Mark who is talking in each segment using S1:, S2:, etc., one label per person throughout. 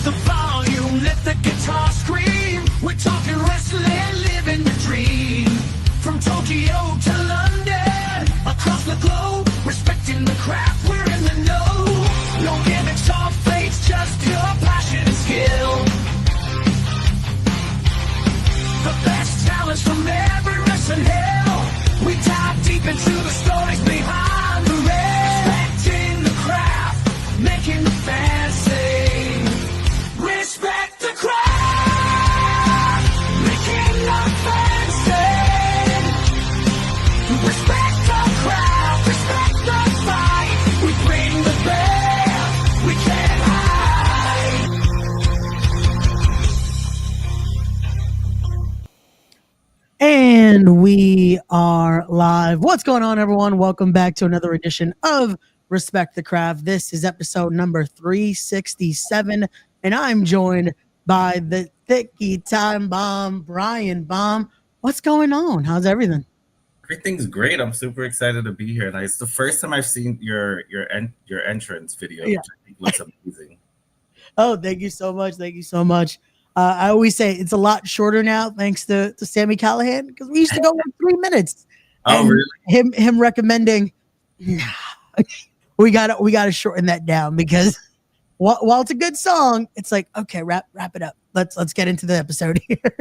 S1: the volume, let the guitar scream. We're talking wrestling, living the dream. From Tokyo to London, across the globe, respecting the craft, we're in the know. No gimmicks or fakes, just pure passion and skill. The best talents from every wrestling hill. We dive deep into the stories behind the ring. Respecting the craft, making the fans sing. Respect the craft, making the fans sing. Respect the craft, respect the fight. We bring the best, we can't hide.
S2: And we are live. What's going on, everyone? Welcome back to another edition of Respect the Craft. This is episode number 367, and I'm joined by the Thicky Time Bomb, Brian Bomb. What's going on? How's everything?
S3: Everything's great. I'm super excited to be here. And it's the first time I've seen your entrance video,
S2: Yeah.
S3: which I think looks amazing.
S2: Oh, thank you so much. Thank you so much. I always say it's a lot shorter now, thanks to Sammy Callahan, because we used to go like 3 minutes.
S3: Oh,
S2: And
S3: really?
S2: Him recommending, we gotta shorten that down because while it's a good song, it's like, okay, wrap it up. Let's get into the episode here.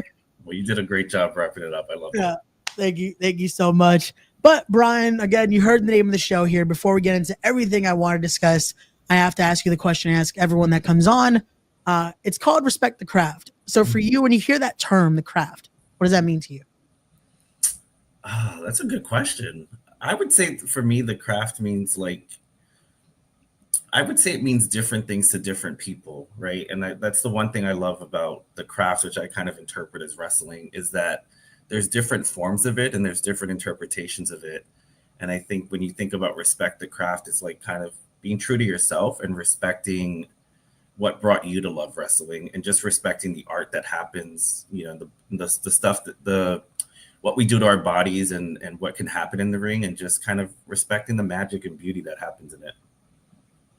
S3: Well, you did a great job wrapping it up. I love
S2: Yeah.
S3: it.
S2: Thank you so much. But Brian, again, you heard the name of the show here. Before we get into everything I want to discuss, I have to ask you the question I ask everyone that comes on. It's called Respect the Craft. So for you, when you hear that term, the craft, what does that mean to you?
S3: That's a good question. I would say for me, the craft means I would say it means different things to different people, right? And that's the one thing I love about the craft, which I kind of interpret as wrestling, is that there's different forms of it and there's different interpretations of it. And I think when you think about respect the craft, it's like kind of being true to yourself and respecting what brought you to love wrestling and just respecting the art that happens, you know, the stuff that what we do to our bodies and what can happen in the ring, and just kind of respecting the magic and beauty that happens in it.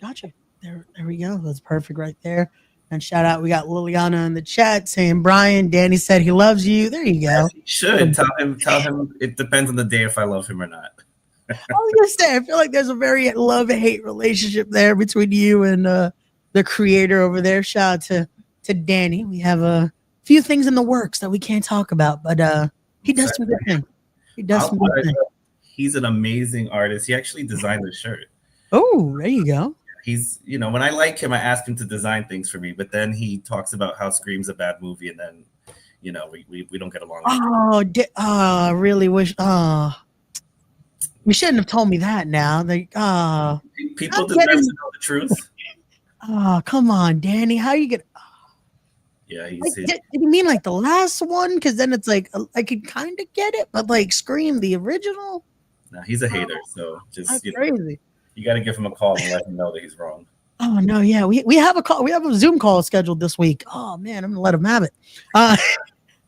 S2: Gotcha. There we go. That's perfect right there. And shout out, we got Liliana in the chat saying, Brian, Danny said he loves you. There you go.
S3: Yes, you should tell him it depends on the day if I love him or not.
S2: I was gonna say, I feel like there's a very love-hate relationship there between you and the creator over there. Shout out to Danny. We have a few things in the works that we can't talk about, but he does some good things. He does some good things.
S3: He's an amazing artist. He actually designed the shirt.
S2: Oh, there you go.
S3: He's, you know, when I like him, I ask him to design things for me, but then he talks about how Scream's a bad movie, and then, you know, we don't get along.
S2: I really wish. You shouldn't have told me that. Now,
S3: people deserve to know the truth.
S2: Oh, come on, Danny. How you get?
S3: Yeah,
S2: Did you mean like the last one? Because then it's like I could kind of get it, but like Scream the original.
S3: No, he's a hater, so just
S2: That's crazy.
S3: You got to give him a call and let him know that he's wrong.
S2: Oh no, yeah, we have a call. We have a Zoom call scheduled this week. Oh man, I'm gonna let him have it.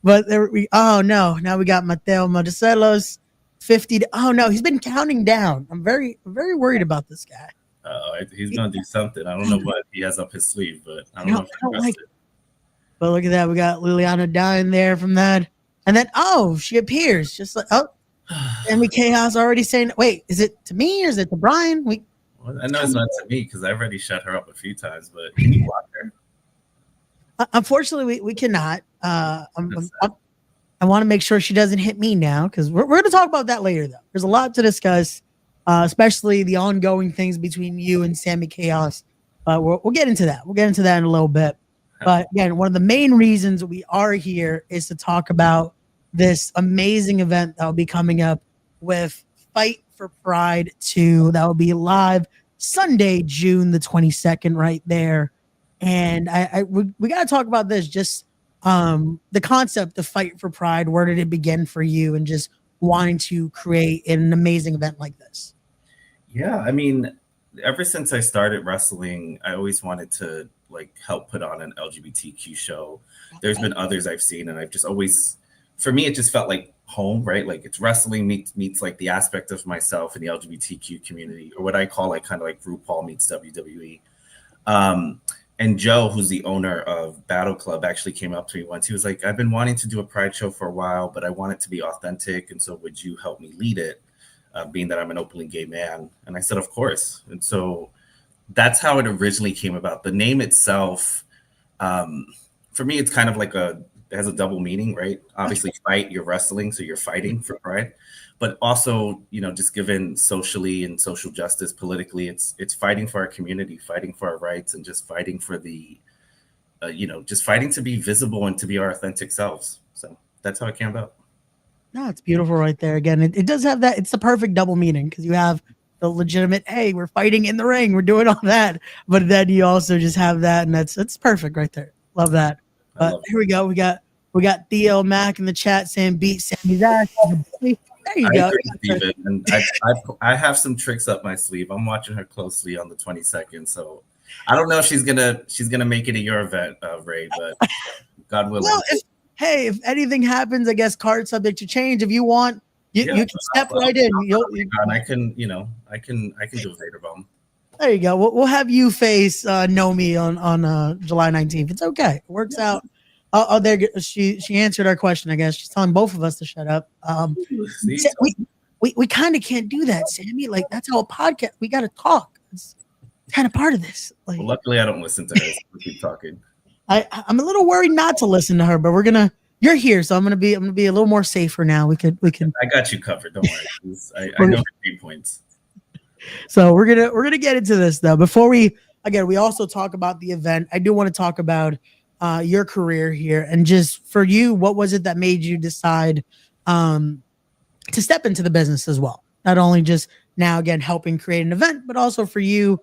S2: But there we. Oh no, now we got Mateo Marcelos, 50. Oh no, he's been counting down. I'm very worried about this guy.
S3: He's gonna do something. I don't know what he has up his sleeve, but I don't know if I trust it.
S2: But look at that, we got Liliana dying there from that, and then she appears just like and we Chaos already saying, wait, is it to me or is it to Brian?
S3: I know it's not to me because I've already shut her up a few times, but can you block her?
S2: Unfortunately, we cannot. I want to make sure she doesn't hit me now, because we're going to talk about that later, though. There's a lot to discuss, especially the ongoing things between you and Sammy Chaos. We'll get into that. We'll get into that in a little bit. But again, one of the main reasons we are here is to talk about this amazing event that will be coming up with Fight for Pride 2. That will be live Sunday, June the 22nd, right there. And we got to talk about this, just the concept of Fight for Pride. Where did it begin for you, and just wanting to create an amazing event like this?
S3: Yeah, I mean, ever since I started wrestling, I always wanted to help put on an LGBTQ show. There's been others I've seen, and I've just always, for me, it just felt like home, right? Like it's wrestling meets like the aspect of myself in the LGBTQ community, or what I call kind of like RuPaul meets WWE. And Joe, who's the owner of Battle Club, actually came up to me once. He was like, I've been wanting to do a pride show for a while, but I want it to be authentic. And so would you help me lead it, being that I'm an openly gay man? And I said, of course. And so that's how it originally came about. The name itself, for me, it's kind of like it has a double meaning, right? Obviously, fight, you're wrestling, so you're fighting for pride. But also, just given socially and social justice, politically, it's fighting for our community, fighting for our rights, and just fighting for the, just fighting to be visible and to be our authentic selves. So that's how it came about.
S2: No, it's beautiful right there. Again, it does have that. It's the perfect double meaning because you have the legitimate, hey, we're fighting in the ring, we're doing all that, but then you also just have that, and that's perfect right there. Love that. But here we go. We got Theo Mac in the chat saying beat Sammy's ass. There you go.
S3: And I have some tricks up my sleeve. I'm watching her closely on the 22nd, so I don't know if she's gonna make it at your event, Ray, but God willing. Well,
S2: if anything happens, I guess card subject to change. If you want, you can step right in.
S3: I can do a Vader bomb.
S2: There you go. We'll have you face Nomi on July 19th. It's okay. It works out. Oh, there she answered our question. I guess she's telling both of us to shut up. We kind of can't do that, Sammy. Like that's how a podcast. We got to talk. It's kind of part of this. Like,
S3: well, luckily, I don't listen to her. So we keep talking.
S2: I'm a little worried not to listen to her, but you're here, so I'm gonna be a little more safer now. We can.
S3: I got you covered. Don't worry. I know her key points.
S2: So we're gonna get into this though. Before we also talk about the event. I do want to talk about your career here, and just for you, what was it that made you decide to step into the business as well? Not only just now again helping create an event, but also for you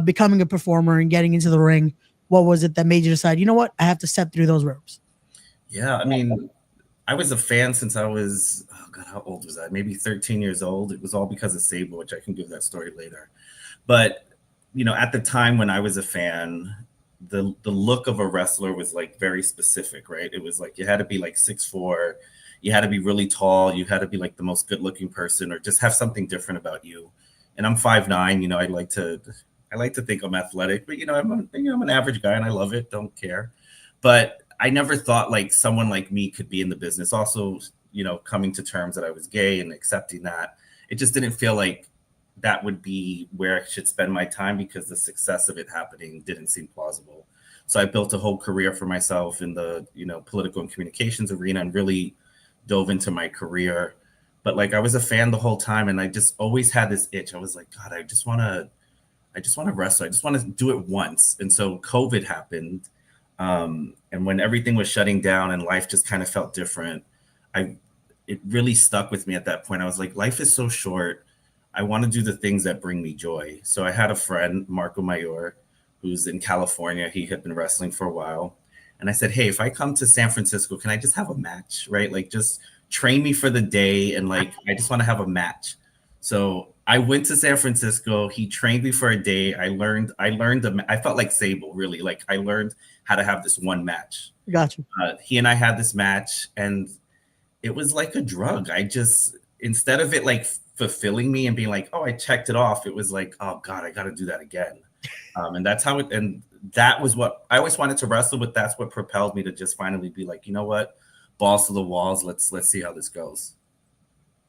S2: becoming a performer and getting into the ring. What was it that made you decide, you know what, I have to step through those ropes?
S3: Yeah, I mean, I was a fan since I was, how old was I? Maybe 13 years old. It was all because of Sable, which I can give that story later. But, at the time when I was a fan, the look of a wrestler was like very specific, right? It was like you had to be like 6'4", you had to be really tall, you had to be like the most good looking person, or just have something different about you. And I'm 5'9", I like to think I'm athletic, but I'm an average guy and I love it, don't care. But I never thought like someone like me could be in the business. Also, coming to terms that I was gay and accepting that, it just didn't feel like that would be where I should spend my time because the success of it happening didn't seem plausible. So I built a whole career for myself in the, political and communications arena and really dove into my career. But like I was a fan the whole time and I just always had this itch. I was like, God, I just want to wrestle. I just want to do it once. And so COVID happened. And when everything was shutting down and life just kind of felt different, it really stuck with me at that point. I was like, life is so short. I want to do the things that bring me joy. So I had a friend, Marco Mayor, who's in California. He had been wrestling for a while. And I said, hey, if I come to San Francisco, can I just have a match, right? Like just train me for the day. And like, I just want to have a match. So I went to San Francisco. He trained me for a day. I learned, I felt like Sable, really. Like I learned how to have this one match.
S2: Gotcha.
S3: He and I had this match and it was like a drug. Instead of it like fulfilling me and being like, oh, I checked it off, it was like, oh God, I got to do that again. And that's how and that was what I always wanted to wrestle with. That's what propelled me to just finally be like, you know what, balls to the walls. Let's see how this goes.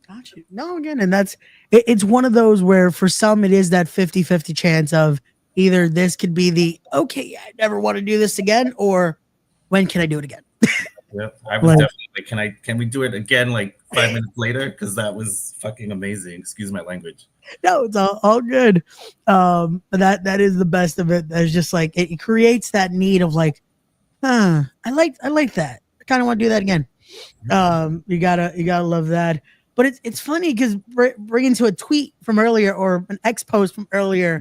S2: Got you. No, again, and it's one of those where for some it is that 50-50 chance of either this could be the, okay, I never want to do this again, or when can I do it again?
S3: Yep. I was definitely like, can we do it again like 5 minutes later? Because that was fucking amazing. Excuse my language.
S2: No, it's all good. But that is the best of it. There's just like it creates that need of like, I like that. I kind of want to do that again. You gotta love that. But it's funny because bringing to a tweet from earlier or an X post from earlier,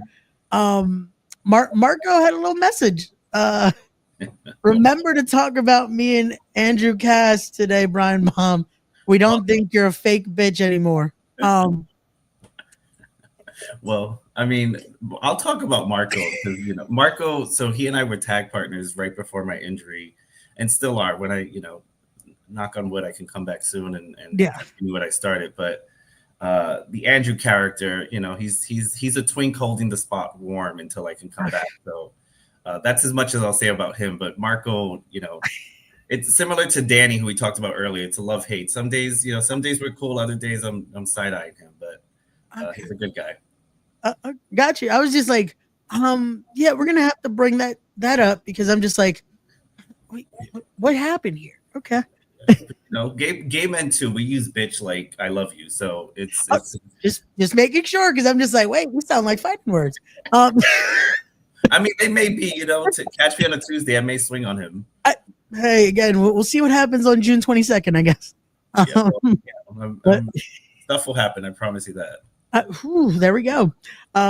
S2: Marco had a little message. Remember to talk about me and Andrew Cass today, Brian Baum. We don't think you're a fake bitch anymore.
S3: Well, I mean, I'll talk about Marco because Marco. So he and I were tag partners right before my injury, and still are. When I, knock on wood, I can come back soon and continue what I started. But the Andrew character, he's a twink holding the spot warm until I can come back. So That's as much as I'll say about him. But Marco, it's similar to Danny, who we talked about earlier. It's a love hate. Some days, some days we're cool. Other days I'm side eyeing him. But
S2: Okay.
S3: he's a good guy.
S2: Got you. I was just like, yeah, we're gonna have to bring that up because I'm just like, wait, what happened here? Okay.
S3: No, gay men too. We use bitch like I love you. So it's
S2: just making sure because I'm just like, wait, we sound like fighting words.
S3: I mean, they may be, to catch me on a Tuesday, I may swing on him.
S2: Hey, again, we'll see what happens on June 22nd, I guess.
S3: Stuff will happen. I promise you that.
S2: There we go.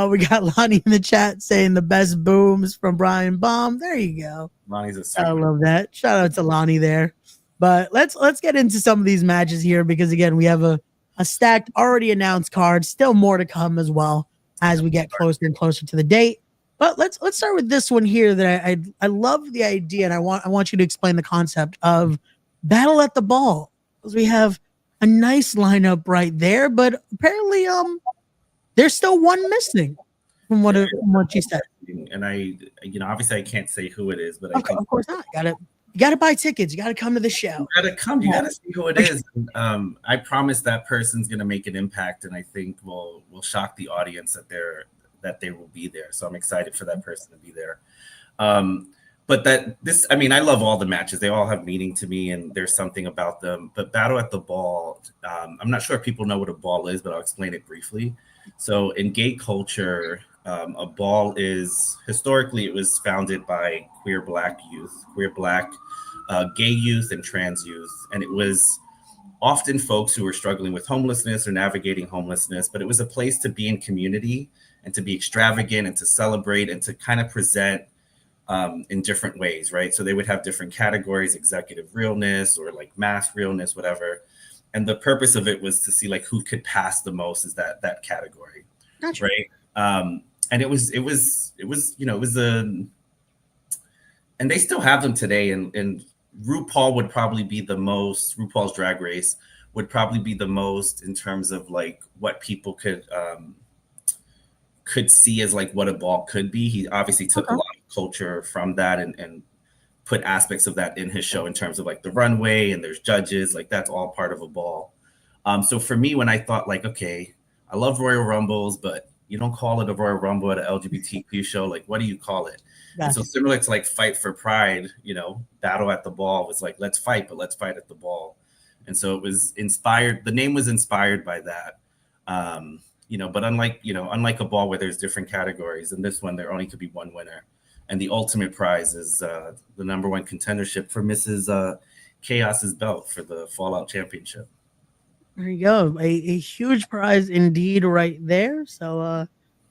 S2: We got Lonnie in the chat saying the best booms from Brian Baum. There you go.
S3: Lonnie's a sweet
S2: I love that. Shout out to Lonnie there. But let's get into some of these matches here because again, we have a stacked, already announced card. Still more to come as well as we get closer and closer to the date. But let's start with this one here that I love the idea, and I want you to explain the concept of Battle at the Ball because we have a nice lineup right there, but apparently there's still one missing from what she said.
S3: And I obviously I can't say who it is, but
S2: of course not. You gotta buy tickets. You gotta come to the show.
S3: You gotta come. You gotta see who it is. And, I promise that person's gonna make an impact, and I think will shock the audience that they will be there. So I'm excited for that person to be there. But I love all the matches. They all have meaning to me, and there's something about them. But Battle at the Ball, I'm not sure if people know what a ball is, but I'll explain it briefly. So in gay culture, a ball is historically it was founded by queer black gay youth and trans youth, and it was often folks who were struggling with homelessness or navigating homelessness, but it was a place to be in community and to be extravagant and to celebrate and to kind of present in different ways, right? So they would have different categories, executive realness or like mass realness, whatever. And the purpose of it was to see like who could pass the most is that category, gotcha. Right? And it was and they still have them today. And RuPaul RuPaul's Drag Race would probably be the most in terms of like what people could see as like what a ball could be. He obviously took a lot of culture from that and put aspects of that in his show in terms of like the runway and there's judges, like that's all part of a ball. So for me, when I thought like, okay, I love Royal Rumbles, but you don't call it a Royal Rumble at an LGBTQ show. Like, what do you call it? Gotcha. And so similar to like Fight for Pride, Battle at the Ball was like, let's fight, but let's fight at the ball. And so it was inspired. The name was inspired by that. But unlike a ball where there's different categories, in this one, there only could be one winner. And the ultimate prize is the number one contendership for Mrs. Chaos's belt for the Fallout Championship.
S2: There you go. A huge prize indeed right there. So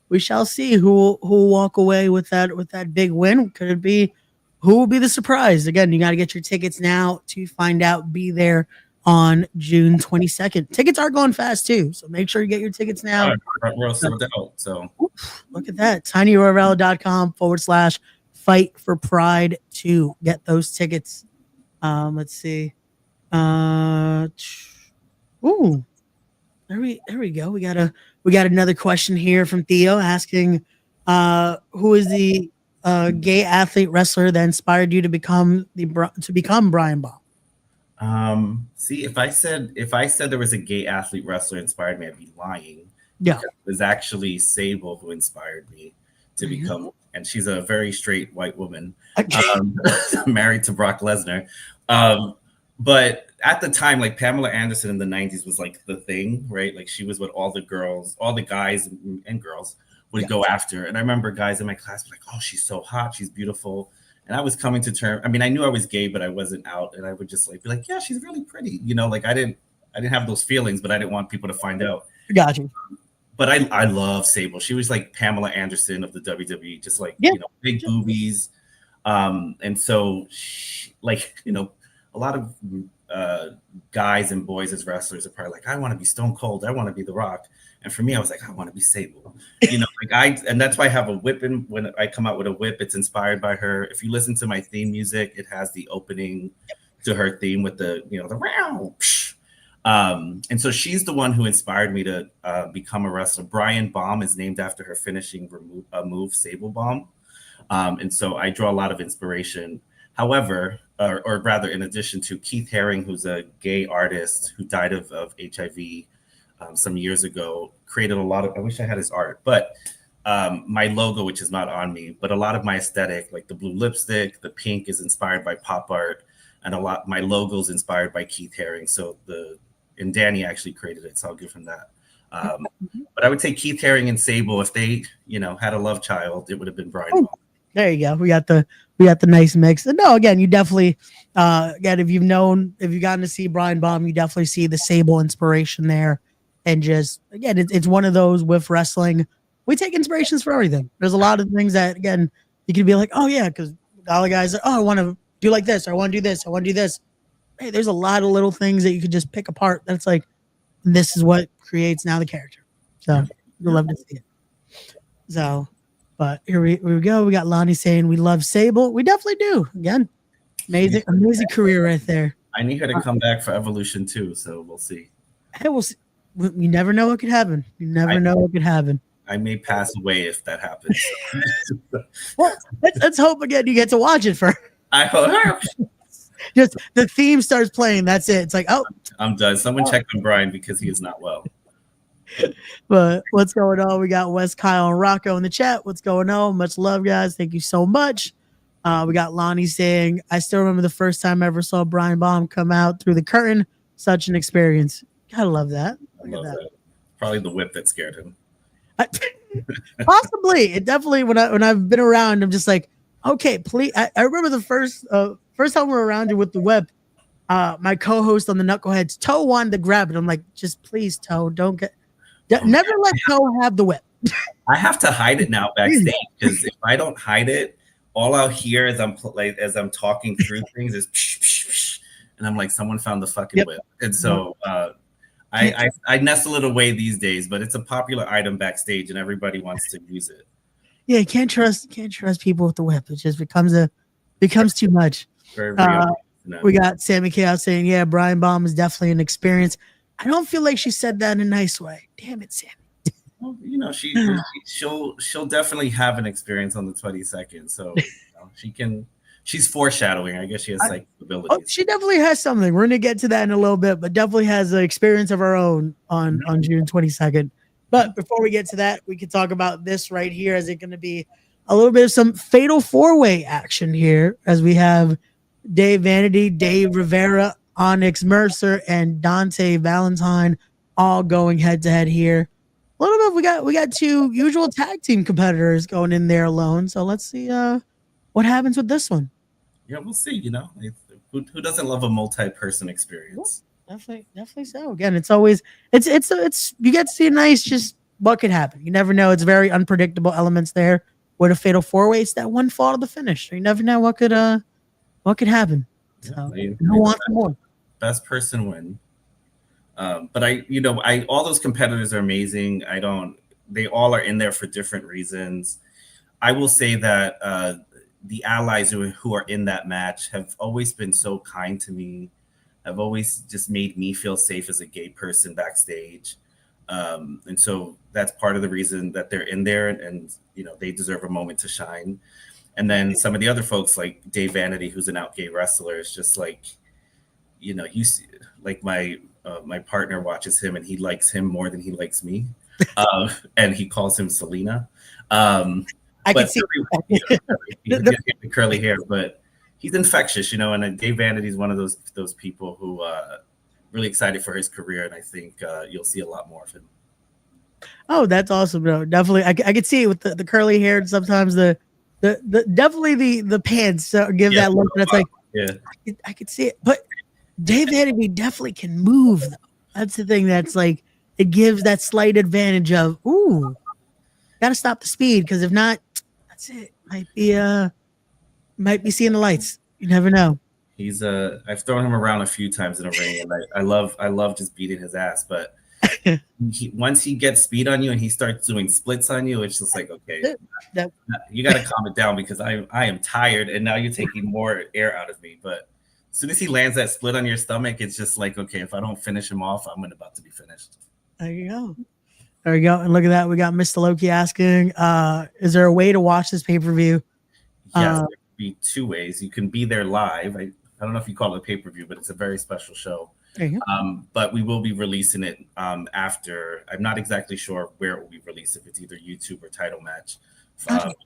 S2: we shall see who will walk away with that big win. Could it be who will be the surprise? Again, you got to get your tickets now to find out. Be there on June 22nd. Tickets are going fast too, so make sure you get your tickets now.
S3: We're sold out, so
S2: look at that. tinyurl.com/fight for pride to get those tickets. Let's see. Ooh, there we go. We got another question here from Theo asking, who is the gay athlete wrestler that inspired you to become Brian Baum?
S3: See, if I said there was a gay athlete wrestler inspired me, I'd be lying.
S2: Yeah,
S3: it was actually Sable who inspired me to become, and she's a very straight white woman, married to Brock Lesnar. But at the time, like Pamela Anderson in the 90s was like the thing, right? Like she was what all the guys and girls would go after. And I remember guys in my class were like, oh, she's so hot, she's beautiful. And I was coming to terms. I mean, I knew I was gay, but I wasn't out. And I would just like be like, yeah, she's really pretty. Like I didn't have those feelings, but I didn't want people to find out.
S2: Gotcha.
S3: But I love Sable. She was like Pamela Anderson of the WWE, just like, big boobies. And so she, a lot of guys and boys as wrestlers are probably like, I want to be Stone Cold. I want to be The Rock. And for me, I was like, I want to be Sable. And that's why I have a whip. And when I come out with a whip, it's inspired by her. If you listen to my theme music, it has the opening to her theme with the round. And so she's the one who inspired me to become a wrestler. Brian Baum is named after her finishing move, Sable Bomb. And so I draw a lot of inspiration. However, or rather, in addition to Keith Haring, who's a gay artist who died of HIV some years ago, created a lot of, I wish I had his art, but my logo, which is not on me, but a lot of my aesthetic, like the blue lipstick, the pink is inspired by pop art, and my logo is inspired by Keith Haring. So and Danny actually created it, so I'll give him that. But I would say Keith Haring and Sable, if they, had a love child, it would have been Brian Baum.
S2: There you go. We got the nice mix. And no, again, you definitely again, if you've gotten to see Brian Baum, you definitely see the Sable inspiration there. And just again, it's one of those with wrestling. We take inspirations for everything. There's a lot of things that again you can be like, oh yeah, because all the guys are, oh, I want to do like this, or I want to do this, I want to do this. Hey, there's a lot of little things that you could just pick apart. That's like, this is what creates now the character. So you'll love to see it. So, but here we go. We got Lonnie saying we love Sable. We definitely do. Again, amazing career right there.
S3: I need her to come back for Evolution 2, so we'll see.
S2: Hey, we'll see. You never know what could happen. You never know what could happen.
S3: I may pass away if that happens.
S2: Well, let's hope again you get to watch it for.
S3: I hope.
S2: Just the theme starts playing. That's it. It's like, oh,
S3: I'm done. Someone check on Brian because he is not well.
S2: But what's going on? We got Wes, Kyle, and Rocco in the chat. What's going on? Much love, guys. Thank you so much. We got Lonnie saying, I still remember the first time I ever saw Brian Baum come out through the curtain. Such an experience. Gotta love that.
S3: I love that. Probably the whip that scared him.
S2: Possibly. It definitely, when I've been around, I'm just like, okay, please. I remember the first time we were around you with the whip, my co-host on the Knuckleheads, Toe, wanted to grab it. I'm like, just please, Toe, never let Toe have the whip.
S3: I have to hide it now backstage because if I don't hide it, all I'll hear as I'm talking through things is psh, psh, psh, and I'm like, someone found the fucking whip. And so I nestle it away these days, but it's a popular item backstage and everybody wants to use it.
S2: Yeah, you can't trust people with the whip. It just becomes too much.
S3: Very
S2: we got Sammy Chaos saying, yeah, Brian Baum is definitely an experience. I don't feel like she said that in a nice way. Damn it, Sammy.
S3: Well, she'll definitely have an experience on the 22nd. So she's foreshadowing. I guess she has psychic abilities.
S2: Oh, she definitely has something. We're gonna get to that in a little bit, but definitely has an experience of her own on June 22nd. But before we get to that, we can talk about this right here. Is it going to be a little bit of some fatal four-way action here as we have Dave Vanity, Dave Rivera, Onyx Mercer, and Dante Valentine all going head-to-head here. A little bit, we got two usual tag team competitors going in there alone. So let's see what happens with this one.
S3: Yeah, we'll see. Who doesn't love a multi-person experience?
S2: Definitely so. Again, it's always it's you get to see a nice just what could happen. You never know. It's very unpredictable elements there. With a fatal four-way, it's that one fall to the finish. You never know what could happen. So who wants more?
S3: Best person win. But all those competitors are amazing. They all are in there for different reasons. I will say that the allies who are in that match have always been so kind to me. Have always just made me feel safe as a gay person backstage. And so that's part of the reason that they're in there and they deserve a moment to shine. And then some of the other folks like Dave Vanity, who's an out gay wrestler, is just like, you see, like my partner watches him and he likes him more than he likes me. And he calls him Selena. I
S2: can see
S3: the curly hair, but he's infectious, and Dave Vanity is one of those people who really excited for his career, and I think you'll see a lot more of him.
S2: Oh, that's awesome, bro. Definitely, I could see it with the curly hair and sometimes the definitely the pants give that look. That's like, I could see it, but Dave Vanity definitely can move. Though. That's the thing. That's like it gives that slight advantage of got to stop the speed because if not, that's it. Might be seeing the lights. You never know.
S3: He's I've thrown him around a few times in a ring, and I love just beating his ass. But once he gets speed on you and he starts doing splits on you, it's just like, okay, you got to calm it down because I am tired, and now you're taking more air out of me. But as soon as he lands that split on your stomach, it's just like, okay, if I don't finish him off, I'm about to be finished.
S2: There you go. There we go. And look at that. We got Mr. Loki asking, is there a way to watch this pay-per-view
S3: Yes, there could be two ways. You can be there live. I don't know if you call it a pay-per-view, but it's a very special show.
S2: There you go.
S3: But we will be releasing it after. I'm not exactly sure where it will be released, if it's either YouTube or Title Match.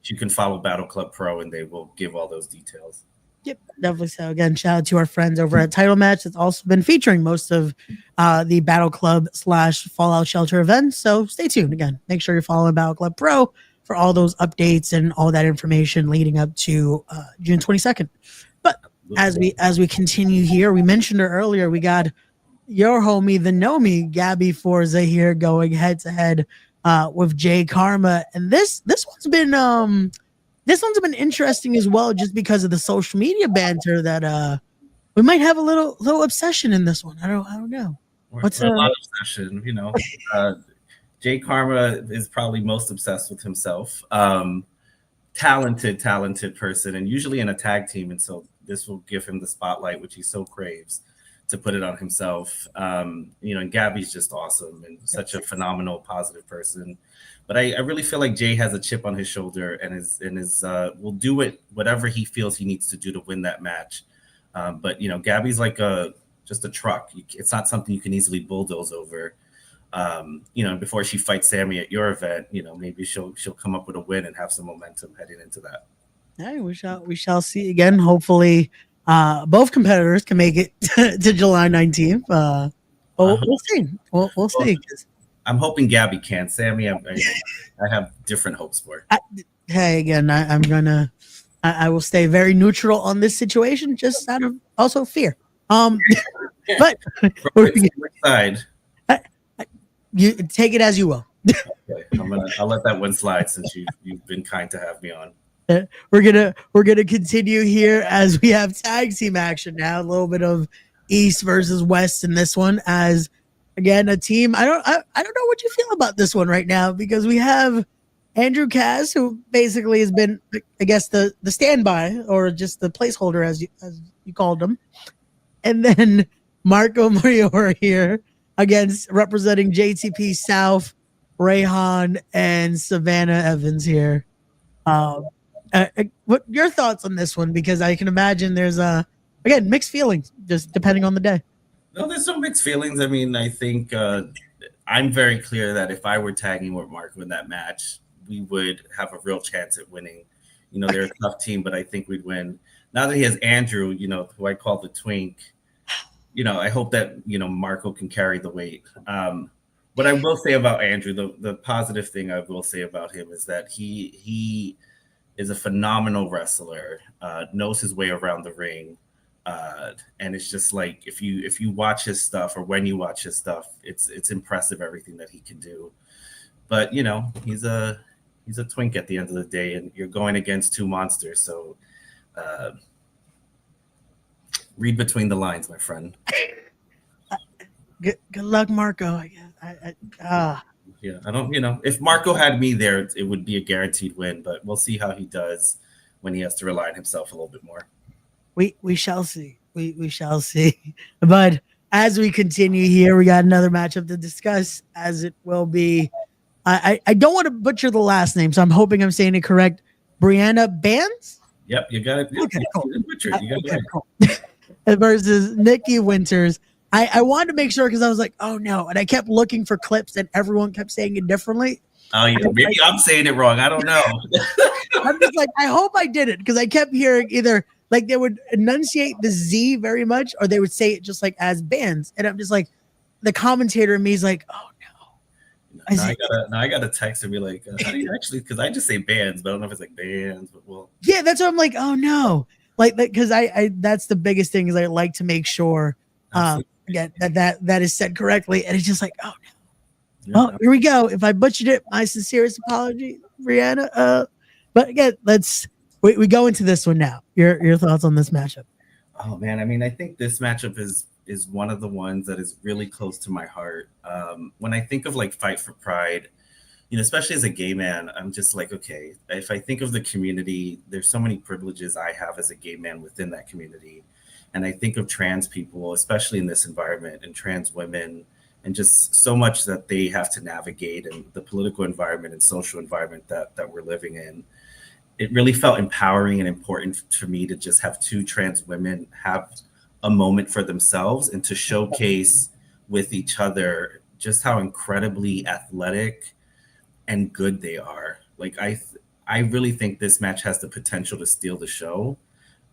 S3: You can follow Battle Club Pro, and they will give all those details.
S2: Yep, definitely. So again, shout out to our friends over at Title Match. It's also been featuring most of the Battle Club / Fallout Shelter events. So stay tuned. Again, make sure you're following Battle Club Pro for all those updates and all that information leading up to June 22nd. But as we continue here, we mentioned her earlier. We got your homie, the Nomi, Gabby Forza here, going head to head with Jay Karma, and this one's been interesting as well, just because of the social media banter that we might have a little obsession in this one. I don't know.
S3: What's a lot of obsession, you know. Jay Karma is probably most obsessed with himself. Talented person, and usually in a tag team, and so this will give him the spotlight, which he so craves, to put it on himself. You know, and Gabby's just awesome and such a phenomenal, positive person. But I really feel like Jay has a chip on his shoulder and is will do whatever he feels he needs to do to win that match. But you know, Gabby's like just a truck. It's not something you can easily bulldoze over. You know, before she fights Sammy at your event, you know, maybe she'll come up with a win and have some momentum heading into that.
S2: Hey, we shall see again. Hopefully, both competitors can make it to July 19th. We'll see. We'll see.
S3: I'm hoping Gabby can. Sammy, I have different hopes for.
S2: Hey, again, I will stay very neutral on this situation, just out of also fear. But
S3: which side?
S2: You take it as you will.
S3: Okay, I'll let that one slide since you've been kind to have me on.
S2: We're gonna continue here as we have tag team action now. A little bit of East versus West in this one, as again a team. I don't know what you feel about this one right now, because we have Andrew Cass, who basically has been, I guess, the standby or just the placeholder as you called him, and then Marco Mariora here against representing JTP South, Rayhan and Savannah Evans here. What your thoughts on this one? Because I can imagine there's again mixed feelings, just depending on the day.
S3: No, there's no mixed feelings. I mean, I think I'm very clear that if I were tagging with Marco in that match, we would have a real chance at winning. You know, they're a tough team, but I think we'd win. Now that he has Andrew, you know, who I call the twink, you know, I hope that, you know, Marco can carry the weight. What I will say about Andrew, the positive thing I will say about him is that he is a phenomenal wrestler, knows his way around the ring. And it's just like, if you watch his stuff, or when you watch his stuff, it's impressive, everything that he can do. But, you know, he's a twink at the end of the day, and you're going against two monsters. So read between the lines, my friend.
S2: Good luck, Marco.
S3: Yeah, I don't, you know, if Marco had me there, it would be a guaranteed win, but we'll see how he does when he has to rely on himself a little bit more.
S2: We shall see. We shall see. But as we continue here, we got another matchup to discuss, as it will be. I don't want to butcher the last name, so I'm hoping I'm saying it correct. Brianna Bands?
S3: Yep, you got it.
S2: Okay, cool.
S3: You got it right.
S2: Cool. Versus Nikki Winters. I wanted to make sure, because I was like, oh no. And I kept looking for clips and everyone kept saying it differently.
S3: Oh, yeah. Maybe I'm saying it wrong. I don't know.
S2: I'm just like, I hope I did it, because I kept hearing either like they would enunciate the Z very much, or they would say it just like as bands. And I'm just like, the commentator in me is like, oh no.
S3: Now I gotta text and be like, how do you actually? Because I just say bands, but I don't know if it's like bands. But well,
S2: yeah, that's what I'm like. Oh no, like because I that's the biggest thing, is I like to make sure again that is said correctly, and it's just like, oh no. Yeah. Oh, here we go. If I butchered it, my sincerest apology, Brianna. But again, we go into this one now. Your thoughts on this matchup?
S3: Oh man, I mean, I think this matchup is one of the ones that is really close to my heart. When I think of like Fight for Pride, you know, especially as a gay man, I'm just like, okay, if I think of the community, there's so many privileges I have as a gay man within that community. And I think of trans people, especially in this environment, and trans women, and just so much that they have to navigate, and the political environment and social environment that we're living in. it really felt empowering and important to me to just have two trans women have a moment for themselves and to showcase with each other just how incredibly athletic and good they are. Like I really think this match has the potential to steal the show.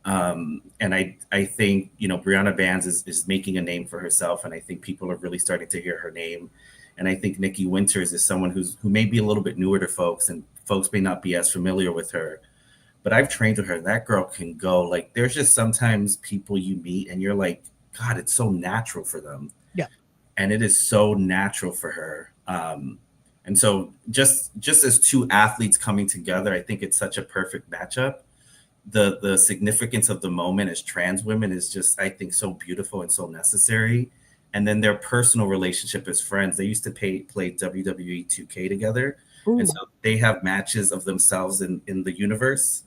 S3: And I think, you know, Brianna Bands is making a name for herself, and I think people are really starting to hear her name. And I think Nikki Winters is someone who may be a little bit newer to folks, and folks may not be as familiar with her. But I've trained with her. That girl can go. Like, there's just sometimes people you meet and you're like, God, it's so natural for them.
S2: Yeah.
S3: And it is so natural for her. And so just as two athletes coming together, I think it's such a perfect matchup. The significance of the moment as trans women is just, I think, so beautiful and so necessary. And then their personal relationship as friends. They used to play WWE 2K together. Ooh. And so they have matches of themselves in the universe,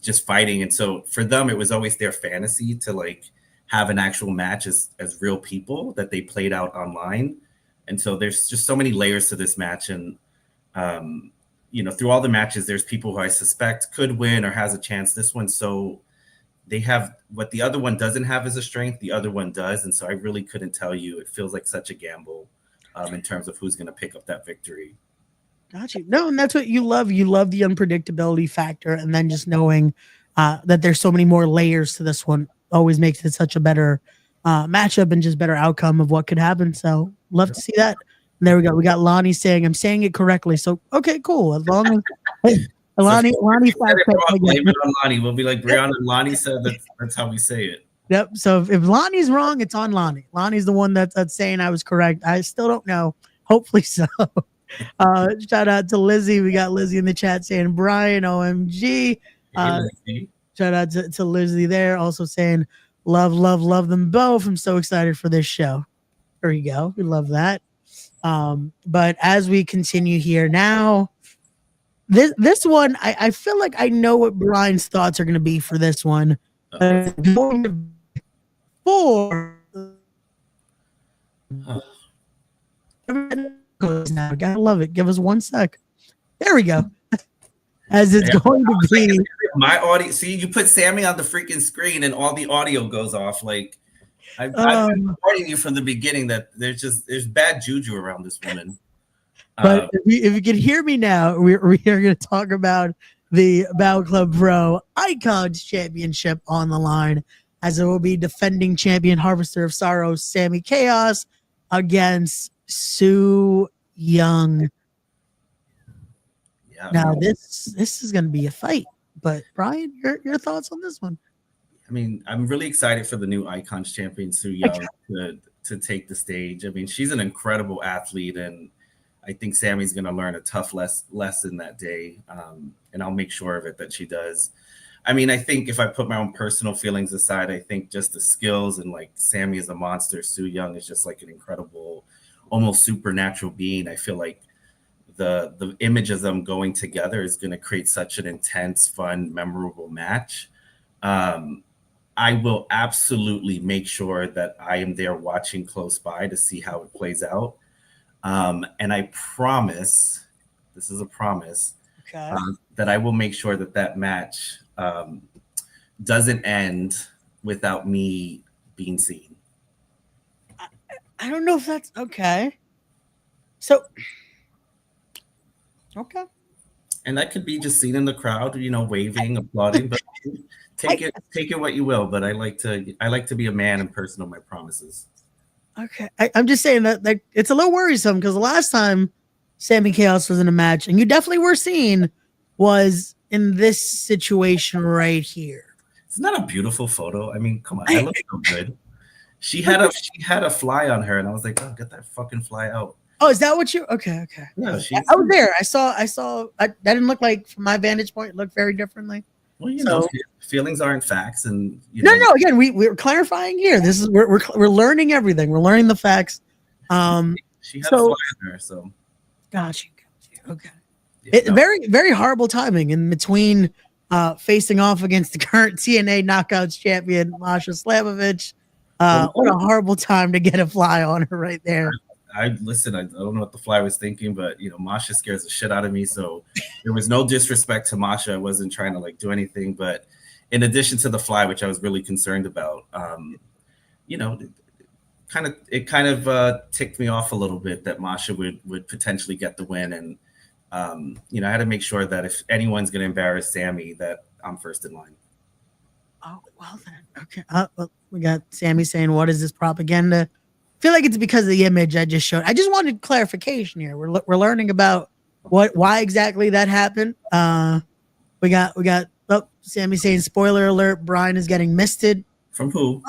S3: just fighting. And so for them, it was always their fantasy to like have an actual match as real people that they played out online. And so there's just so many layers to this match. And, you know, through all the matches, there's people who I suspect could win or has a chance. This one, so they have what the other one doesn't have as a strength, the other one does. And so I really couldn't tell you. It feels like such a gamble in terms of who's going to pick up that victory.
S2: Got you. No, and that's what you love. You love the unpredictability factor. And then just knowing that there's so many more layers to this one always makes it such a better matchup and just better outcome of what could happen. So love to see that. And there we go. We got Lonnie saying I'm saying it correctly. So okay, cool. As long as Lonnie
S3: blame it on Lonnie. We'll be like Brianna. Lonnie said that's how we say it.
S2: Yep. So if Lonnie's wrong, it's on Lonnie. Lonnie's the one that's saying I was correct. I still don't know. Hopefully so. Shout out to Lizzie. We got Lizzie in the chat saying Brian OMG. Shout out to Lizzie there, also saying love them both. I'm so excited for this show. There you go. We love that. But as we continue here now, this one, I feel like I know what Brian's thoughts are going to be for this one. Now, gotta love it. Give us 1 sec. There we go. As it's going to be
S3: my audio. See, you put Sammy on the freaking screen and all the audio goes off. Like I've been warning you from the beginning that there's bad juju around this woman.
S2: But if you can hear me now, we are going to talk about the Battle Club Pro Icons Championship on the line, as it will be defending champion Harvester of Sorrow Sammy Chaos against Sue Young. Yeah, now this is going to be a fight. But Brian, your thoughts on this one?
S3: I mean, I'm really excited for the new Icons champion Sue Young to take the stage. I mean, she's an incredible athlete, and I think Sammy's going to learn a tough lesson that day, and I'll make sure of it that she does. I mean, I think if I put my own personal feelings aside, I think just the skills and like Sammy is a monster. Sue Young is just like an incredible, almost supernatural being. I feel like the image of them going together is going to create such an intense, fun, memorable match. I will absolutely make sure that I am there watching close by to see how it plays out. And I promise, this is a promise, that I will make sure that match doesn't end without me being seen.
S2: I don't know if that's okay. So, okay.
S3: And that could be just seen in the crowd, you know, waving, applauding, but take it what you will. But I like to be a man and person of my promises.
S2: Okay. I'm just saying that it's a little worrisome because the last time Sammy Chaos was in a match, and you definitely were seen, was in this situation right here.
S3: Isn't that a beautiful photo? I mean, come on, I look so good. She had a fly on her, and I was like, oh, get that fucking fly out.
S2: Oh, is that what you? Okay.
S3: Yeah,
S2: I was there. I saw. That didn't look like, from my vantage point, it looked very differently.
S3: Well, you know, feelings aren't facts, and
S2: no. Again, we're clarifying here. This is we're learning everything. We're learning the facts.
S3: She had a fly on her, so.
S2: Gosh, okay. Very, very horrible timing in between facing off against the current TNA Knockouts champion Masha Slamovich. What a horrible time to get a fly on her right there.
S3: I listen. I don't know what the fly was thinking, but Masha scares the shit out of me. So there was no disrespect to Masha. I wasn't trying to do anything, but in addition to the fly, which I was really concerned about, you know, it kind of ticked me off a little bit that Masha would potentially get the win, and I had to make sure that if anyone's going to embarrass Sammy, that I'm first in line.
S2: Oh, well then. Okay. Well, we got Sammy saying, "What is this propaganda?" I feel like it's because of the image I just showed. I just wanted clarification here. We're learning about why exactly that happened. We got. Oh, Sammy saying, "Spoiler alert: Brian is getting misted."
S3: From who?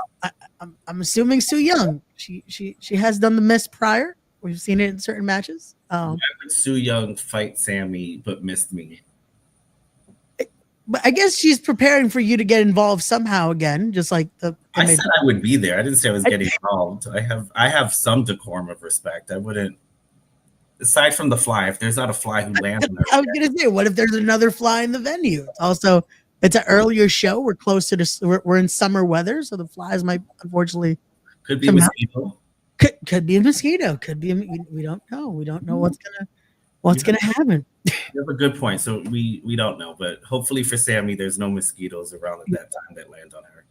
S2: I'm assuming Su Young. She has done the mist prior. We've seen it in certain matches.
S3: Why would Su Young fight Sammy but missed me?
S2: But I guess she's preparing for you to get involved somehow again, just like
S3: I said I would be there. I didn't say I was getting involved. I have some decorum of respect. I wouldn't. Aside from the fly, if there's not a fly who lands on her,
S2: I was gonna say, what if there's another fly in the venue? It's an earlier show. We're close to we're in summer weather, so the flies might unfortunately
S3: could be a mosquito.
S2: Could be a mosquito. Could be we don't know. We don't know what's gonna happen.
S3: You have a good point. So we don't know, but hopefully for Sammy, there's no mosquitoes around at that time that land on her.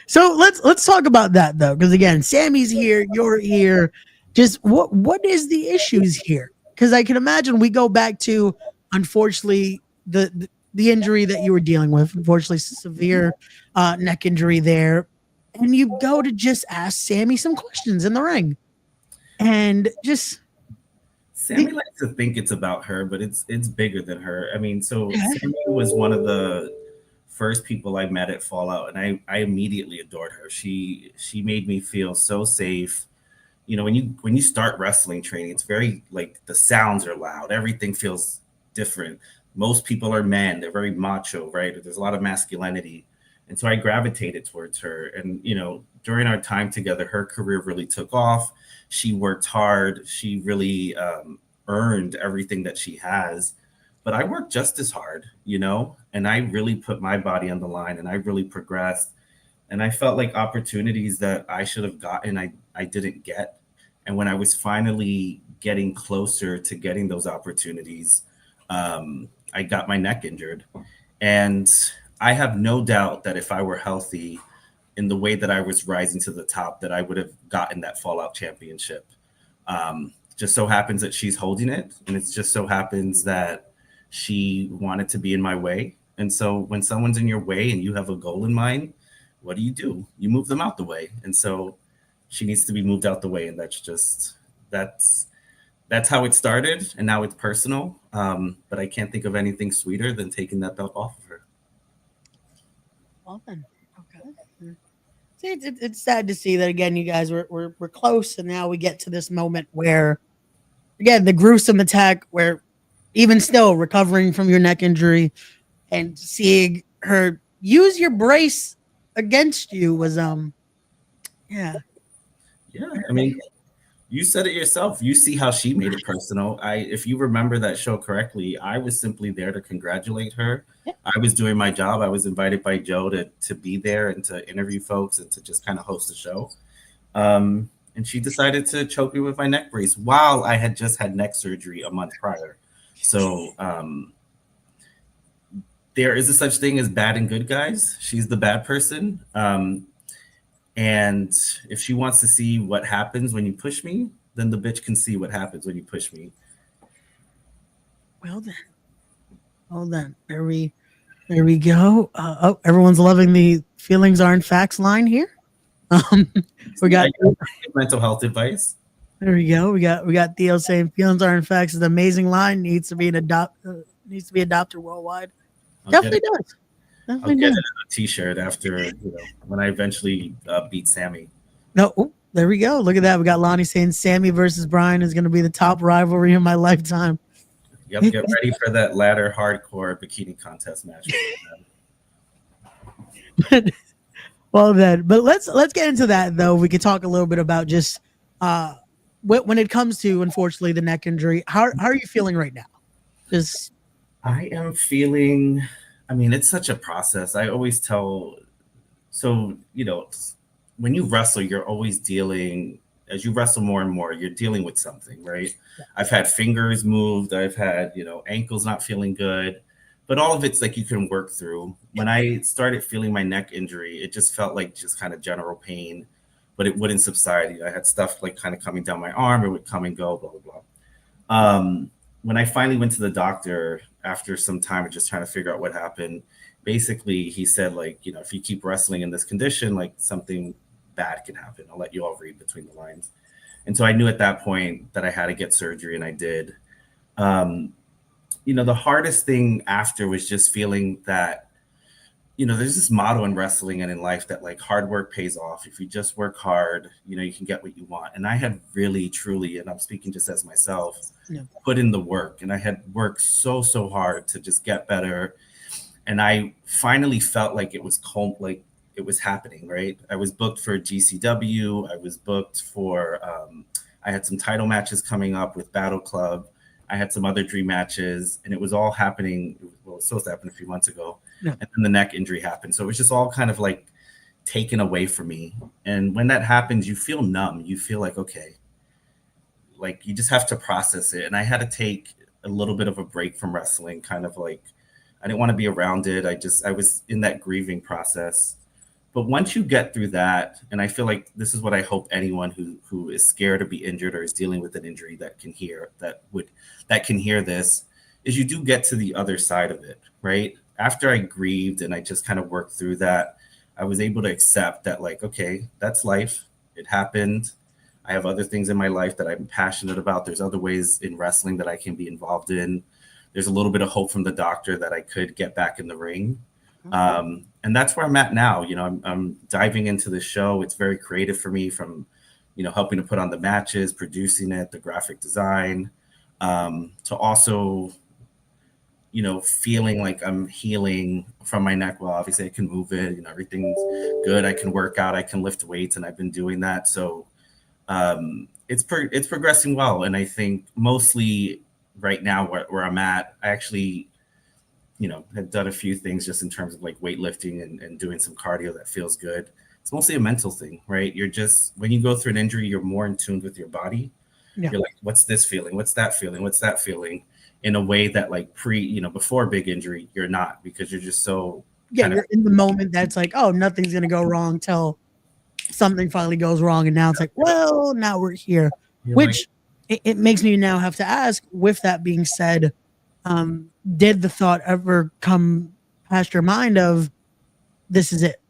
S2: So let's talk about that though, because again, Sammy's here, you're here. Just what is the issues here? Because I can imagine we go back to, unfortunately, the injury that you were dealing with, unfortunately severe neck injury there, and you go to just ask Sammy some questions in the ring, and just.
S3: Sammy likes to think it's about her, but it's bigger than her. I mean, so Sammy was one of the first people I met at Fallout, and I immediately adored her. She made me feel so safe. When you start wrestling training, it's very the sounds are loud. Everything feels different. Most people are men. They're very macho, right? There's a lot of masculinity. And so I gravitated towards her. And, during our time together, her career really took off. She worked hard. She really earned everything that she has. But I worked just as hard, and I really put my body on the line, and I really progressed. And I felt like opportunities that I should have gotten, I didn't get. And when I was finally getting closer to getting those opportunities, I got my neck injured. And I have no doubt that if I were healthy in the way that I was rising to the top, that I would have gotten that Fallout championship. Just so happens that she's holding it. And it just so happens that she wanted to be in my way. And so when someone's in your way and you have a goal in mind, what do? You move them out the way. And so she needs to be moved out the way. And that's how it started. And now it's personal. But I can't think of anything sweeter than taking that belt off of her.
S2: Well then, okay. See, it's sad to see that again. You guys were close, and now we get to this moment where, again, the gruesome attack. Where even still recovering from your neck injury, and seeing her use your brace against you was yeah.
S3: I mean, you said it yourself. You see how she made it personal. If you remember that show correctly, I was simply there to congratulate her. Yeah. I was doing my job. I was invited by Joe to be there and to interview folks and to just kind of host the show. And she decided to choke me with my neck brace while I had just had neck surgery a month prior. So there is a such thing as bad and good guys. She's the bad person. And if she wants to see what happens when you push me, then the bitch can see what happens when you push me.
S2: Well then, there we go. Everyone's loving the feelings aren't facts line here. We got
S3: mental health advice.
S2: There we go. We got Theo saying feelings aren't facts is an amazing line. Needs to be adopted worldwide. Definitely does.
S3: I'll get it a t-shirt after when I eventually beat Sammy.
S2: No, there we go. Look at that. We got Lonnie saying Sammy versus Brian is going to be the top rivalry in my lifetime.
S3: Yep, get ready for that ladder hardcore bikini contest match.
S2: Well then, but let's get into that though. We could talk a little bit about just when it comes to, unfortunately, the neck injury. How are you feeling right now?
S3: I am feeling. I mean, it's such a process. I always tell, when you wrestle, you're always dealing as you wrestle more and more, you're dealing with something, right? I've had fingers moved, I've had, ankles not feeling good, but all of it's like you can work through. When I started feeling my neck injury, it just felt like just kind of general pain, but it wouldn't subside. I had stuff like kind of coming down my arm, it would come and go, blah, blah, blah. When I finally went to the doctor after some time of just trying to figure out what happened, basically he said, like, if you keep wrestling in this condition, like something bad can happen. I'll let you all read between the lines. And so I knew at that point that I had to get surgery, and I did. The hardest thing after was just feeling that, there's this motto in wrestling and in life that like hard work pays off. If you just work hard, you can get what you want. And I had really, truly, and I'm speaking just as myself, put in the work. And I had worked so hard to just get better. And I finally felt like it was happening, right? I was booked for GCW. I was booked for, I had some title matches coming up with Battle Club. I had some other dream matches, and it was all happening. Well, it was supposed to happen a few months ago. Yeah. And then the neck injury happened. So it was just all kind of like taken away from me. And when that happens, you feel numb. You feel like, okay, like you just have to process it. And I had to take a little bit of a break from wrestling, kind of like, I didn't want to be around it. I was in that grieving process. But once you get through that, and I feel like this is what I hope anyone who is scared to be injured or is dealing with an injury that can hear this, is you do get to the other side of it, right? After I grieved and I just kind of worked through that, I was able to accept that, like, okay, that's life. It happened. I have other things in my life that I'm passionate about. There's other ways in wrestling that I can be involved in. There's a little bit of hope from the doctor that I could get back in the ring. And that's where I'm at now. I'm diving into the show. It's very creative for me, from, helping to put on the matches, producing it, the graphic design, to also, feeling like I'm healing from my neck. Well, obviously I can move it, everything's good. I can work out, I can lift weights, and I've been doing that. So it's progressing well. And I think mostly right now where I'm at, I actually, have done a few things just in terms of like weightlifting and doing some cardio that feels good. It's mostly a mental thing, right? You're just, when you go through an injury, you're more in tune with your body. Yeah. You're like, what's this feeling? What's that feeling? What's that feeling? In a way that like before a big injury, you're not, because you're just so.
S2: Yeah, you're in the moment that's like, oh, nothing's going to go wrong till something finally goes wrong. And now it's like, well, now we're here, which it makes me now have to ask, with that being said, did the thought ever come past your mind of this is it?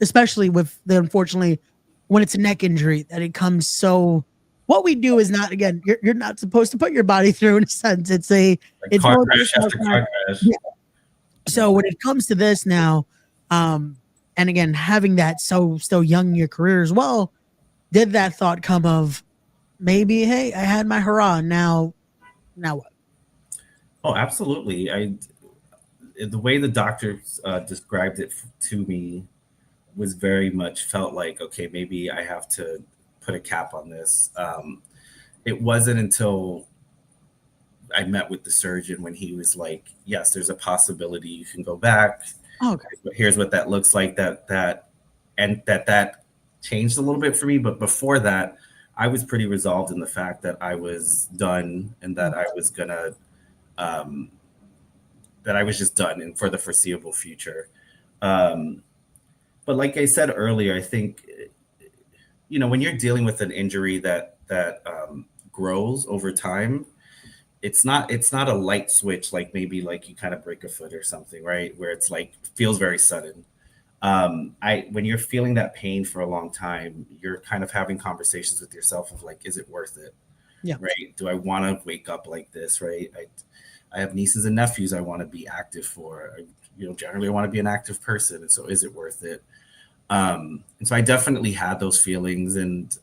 S2: Especially with the, unfortunately, when it's a neck injury, that it comes so, what we do is not, again, you're not supposed to put your body through, in a sense. It's
S3: car crash after car crash.
S2: Yeah. So when it comes to this now, and again, having that so still young in your career as well, did that thought come of maybe, hey, I had my hurrah, now what?
S3: Oh, absolutely. The way the doctor described it to me was very much felt like, okay, maybe I have to put a cap on this. It wasn't until I met with the surgeon when he was like, yes, there's a possibility you can go back.
S2: Okay.
S3: Here's what that looks like, that changed a little bit for me. But before that, I was pretty resolved in the fact that I was done, and that I was gonna, that I was just done and for the foreseeable future. But like I said earlier, I think, when you're dealing with an injury that grows over time, it's not a light switch, like maybe like you kind of break a foot or something, right? Where it's like feels very sudden. When you're feeling that pain for a long time, you're kind of having conversations with yourself of like, is it worth it?
S2: Yeah.
S3: Right. Do I want to wake up like this? Right. I have nieces and nephews I want to be active for. Generally I want to be an active person. And so is it worth it? And so I definitely had those feelings, and,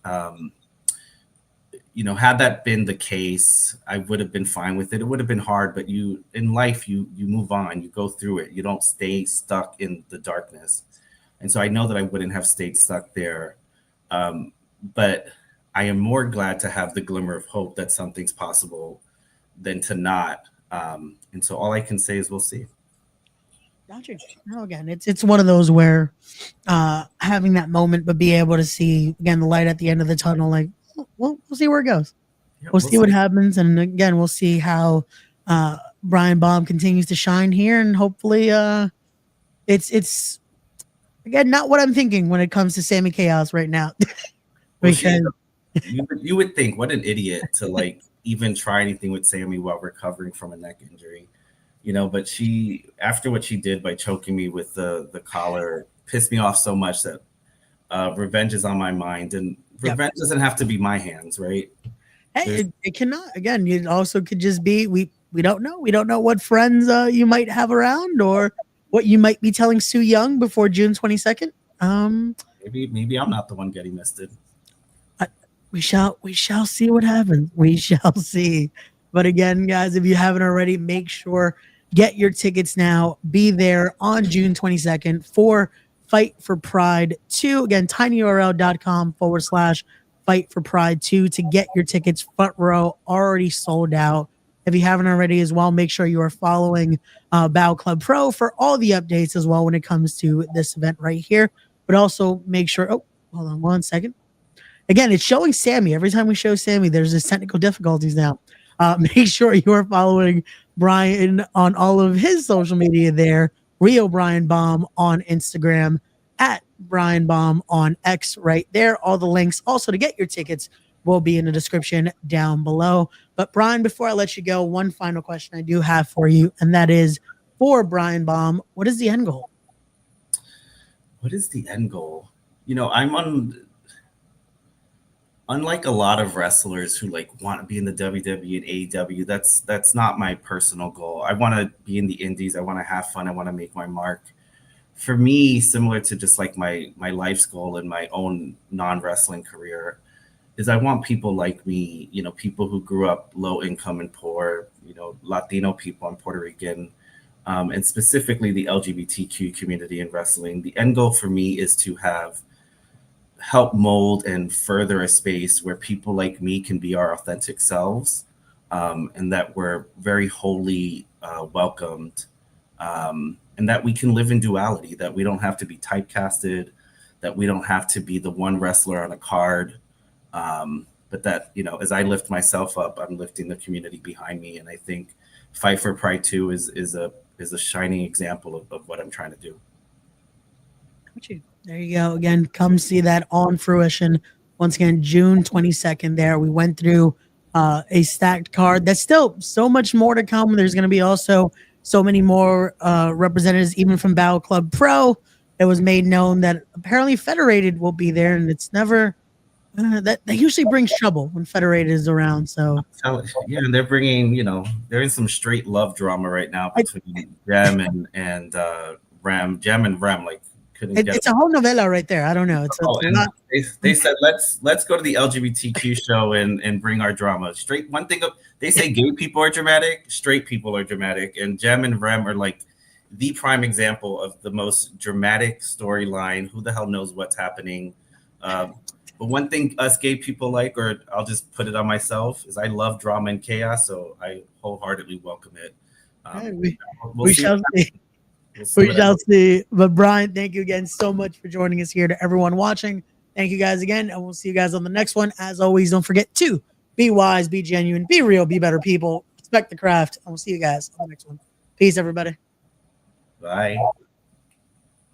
S3: had that been the case, I would have been fine with it. It would have been hard, but in life, you move on, you go through it. You don't stay stuck in the darkness. And so I know that I wouldn't have stayed stuck there. But I am more glad to have the glimmer of hope that something's possible than to not. And so all I can say is we'll see.
S2: Gotcha. No, again, it's one of those where having that moment, but be able to see again the light at the end of the tunnel, like we'll see where it goes.
S3: Yeah,
S2: We'll see what happens, and again, we'll see how Brian Baum continues to shine here, and hopefully, it's again not what I'm thinking when it comes to Sammy Chaos right now.
S3: Well,
S2: Because
S3: you would think, what an idiot to like even try anything with Sammy while recovering from a neck injury, But she, after what she did by choking me with the collar, pissed me off so much that revenge is on my mind, and revenge doesn't have to be my hands, right?
S2: hey, it cannot. Again, it also could just be we don't know. We don't know what friends you might have around or what you might be telling Sue Young before June 22nd.
S3: Maybe I'm not the one getting misted.
S2: We shall see what happens. We shall see. But again, guys, if you haven't already, make sure get your tickets now. Be there on June 22nd for Fight for Pride 2. Again, tinyurl.com/Fight for Pride 2 to get your tickets. Front row already sold out. If you haven't already as well, make sure you are following Battle Club Pro for all the updates as well when it comes to this event right here. But also make sure, hold on one second. Again, it's showing Sammy. Every time we show Sammy, there's this technical difficulties now. Make sure you are following Brian on all of his social media there. Rio Brian Baum on Instagram, at Brian Baum on X right there. All the links also to get your tickets will be in the description down below. But Brian, before I let you go, one final question I do have for you, and that is for Brian Baum, what is the end goal?
S3: What is the end goal? I'm on... Unlike a lot of wrestlers who like want to be in the WWE and AEW, that's not my personal goal. I want to be in the indies. I want to have fun. I want to make my mark. For me, similar to just like my life's goal and my own non-wrestling career, is I want people like me, people who grew up low income and poor, Latino people, I'm Puerto Rican, and specifically the LGBTQ community in wrestling. The end goal for me is to help mold and further a space where people like me can be our authentic selves, and that we're very wholly welcomed, and that we can live in duality, that we don't have to be typecasted, that we don't have to be the one wrestler on a card, but that, as I lift myself up, I'm lifting the community behind me. And I think Fight for Pride 2 is a shining example of what I'm trying to do.
S2: Got you. There you go. Again, come see that on fruition. Once again, June 22nd there. We went through a stacked card. There's still so much more to come. There's going to be also so many more representatives, even from Battle Club Pro. It was made known that apparently Federated will be there, and it's never that usually brings trouble when Federated is around. So
S3: yeah, and they're bringing, they're in some straight love drama right now between Jem and Ram. Jem and Ram, like,
S2: it's a whole novella right there. I don't know.
S3: They said let's go to the LGBTQ show and bring our drama. Straight one thing. They say gay people are dramatic, straight people are dramatic, and Jem and Rem are like the prime example of the most dramatic storyline. Who the hell knows what's happening? But one thing us gay people like, or I'll just put it on myself, is I love drama and chaos, so I wholeheartedly welcome it.
S2: We shall see. We shall see. But Brian, thank you again so much for joining us here. To everyone watching, thank you guys again, and we'll see you guys on the next one. As always, don't forget to be wise, be genuine, be real, be better people, respect the craft, and we'll see you guys on the next one. Peace, everybody.
S3: Bye.